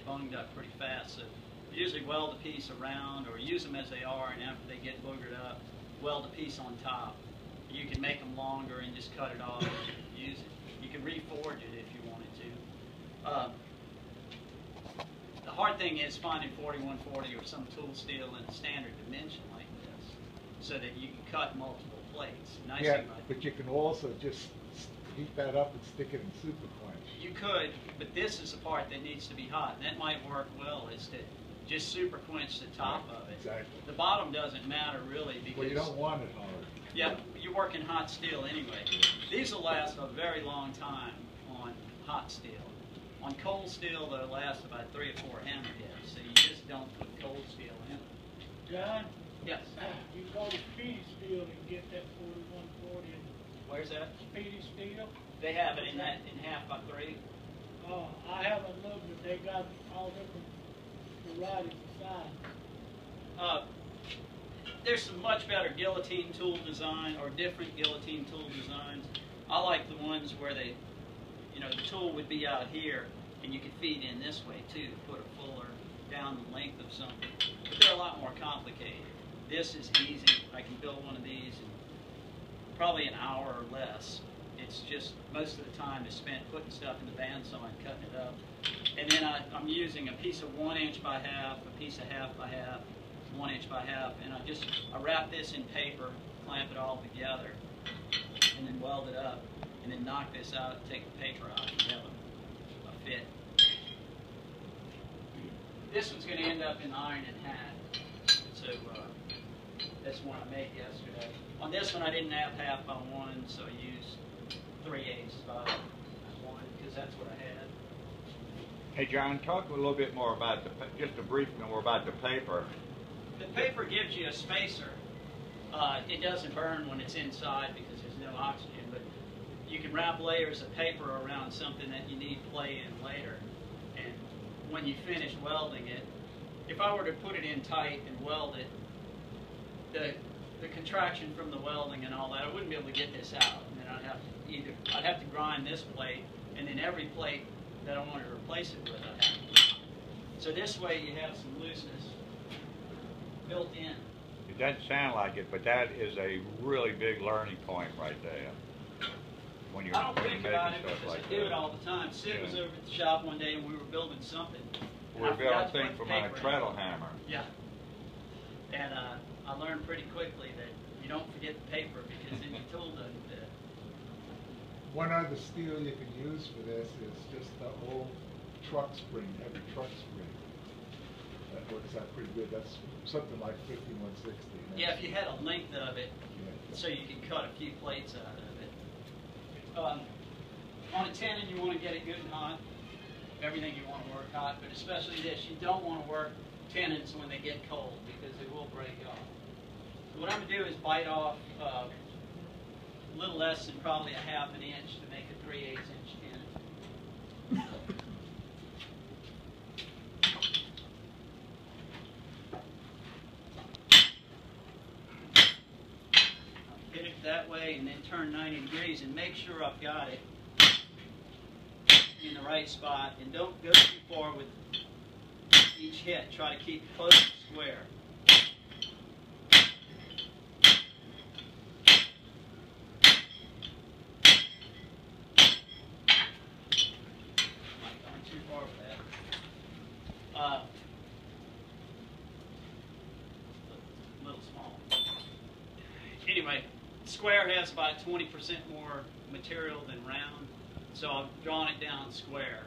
bunged up pretty fast. So usually weld a piece around or use them as they are, and after they get boogered up, weld a piece on top. You can make them longer and just cut it off and use it. You can reforge it if you wanted to. The hard thing is finding 4140 or some tool steel in a standard dimension like this so that you can cut multiple plates. Nice yeah, but you can also just heat that up and stick it in super quench. You could, but this is the part that needs to be hot. And that might work well, is to just super quench the top of it. Exactly. The bottom doesn't matter really because... Well, you don't want it hard. Yeah, you're working hot steel anyway. These will last a very long time on hot steel. On cold steel, they'll last about 3 or 4 hammer hits, so you just don't put cold steel in. John? Yes? You go to Speedy Steel and get that 4140. Where's that? Speedy Steel. They have it in that in 1/2x3. I haven't looked, but they got all different varieties of size. There's some much better guillotine tool design or different guillotine tool designs. I like the ones where they, you know, the tool would be out here and you could feed in this way too to put a fuller down the length of something. But they're a lot more complicated. This is easy. I can build one of these in probably an hour or less. It's just most of the time is spent putting stuff in the bandsaw and cutting it up. And then I'm using a piece of 1 inch by half, a piece of 1/2 by half, 1 inch by half, and I wrap this in paper, clamp it all together, and then weld it up, and then knock this out, take the paper out, and have a fit. This one's going to end up in iron and hat, so that's one I made yesterday. On this one I didn't have 1/2 by 1, so I used 3/8 by 1 because that's what I had. Hey John, talk a little bit more about just a brief more about the paper. The paper gives you a spacer. It doesn't burn when it's inside because there's no oxygen, but you can wrap layers of paper around something that you need play in later. And when you finish welding it, if I were to put it in tight and weld it, the contraction from the welding and all that, I wouldn't be able to get this out. And then I'd have to grind this plate, and then every plate that I want to replace it with, I'd have to grind. So this way you have some looseness built in. It doesn't sound like it, but that is a really big learning point right there. When you're I don't think about it stuff because like I do that. it all the time. Sid was over at the shop one day and we were building something. We were building things from a treadle hammer. Yeah. And I learned pretty quickly that you don't forget the paper because then your tool doesn't fit. One other steel you can use for this is just the old truck spring, heavy truck spring. That works out pretty good. That's something like 5160. Yeah, if you had a length of it, yeah. so you can cut a few plates out of it. On a tenon, you want to get it good and hot. Everything you want to work hot, but especially this. You don't want to work tenons when they get cold because they will break off. So what I'm going to do is bite off a little less than probably 1/2 inch to make a 3/8 inch tenon. Hit it that way and then turn 90 degrees and make sure I've got it in the right spot, and don't go too far with each hit. Try to keep close to square. Not going too far with that. A little small. Anyway, square has about 20% more material than round. So I've drawn it down square,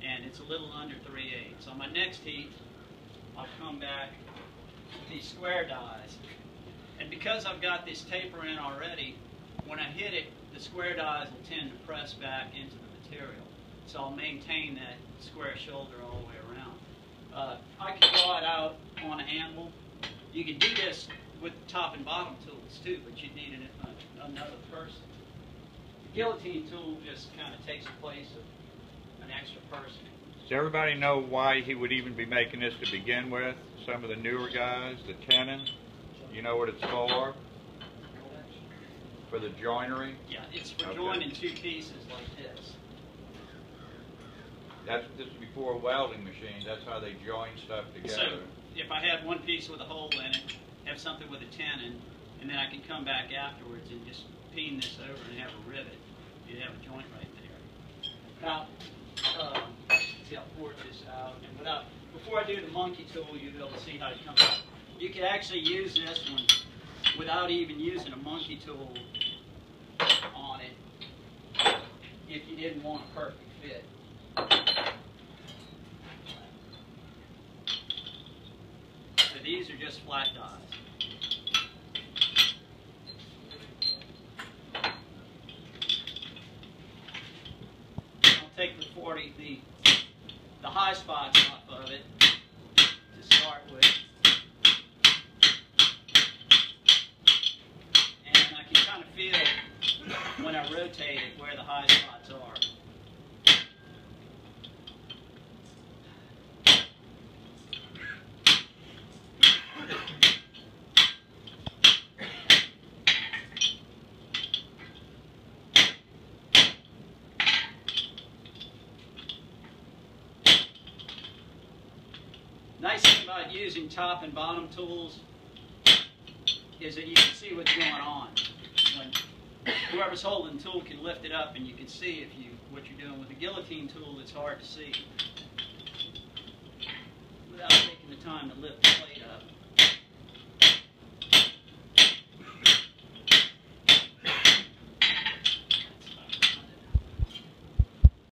and it's a little under 3/8. On my next heat, I'll come back with these square dies. And because I've got this taper in already, when I hit it, the square dies will tend to press back into the material. So I'll maintain that square shoulder all the way around. I can draw it out on an anvil. You can do this with top and bottom tools too, but you'd need another person. Guillotine tool just kind of takes the place of an extra person. Does everybody know why he would even be making this to begin with? Some of the newer guys, the tenon, you know what it's for? For the joinery? Yeah, it's for joining two pieces like this. this is before welding machines. That's how they join stuff So together. if I have one piece with a hole in it, have something with a tenon, and then I can come back afterwards and just peen this over and have a rivet, you'd have a joint right there. Now, see, I'll forge this out, and before I do the monkey tool, you'll be able to see how it comes out. You could actually use this one without even using a monkey tool on it if you didn't want a perfect fit. So these are just flat dies. I'll take the 40, the high spots off of it to start with. And I can kind of feel when I rotate it where the high spots are. Nice thing about using top and bottom tools is that you can see what's going on. When whoever's holding the tool can lift it up and you can see what you're doing. With a guillotine tool, it's hard to see without taking the time to lift the plate up.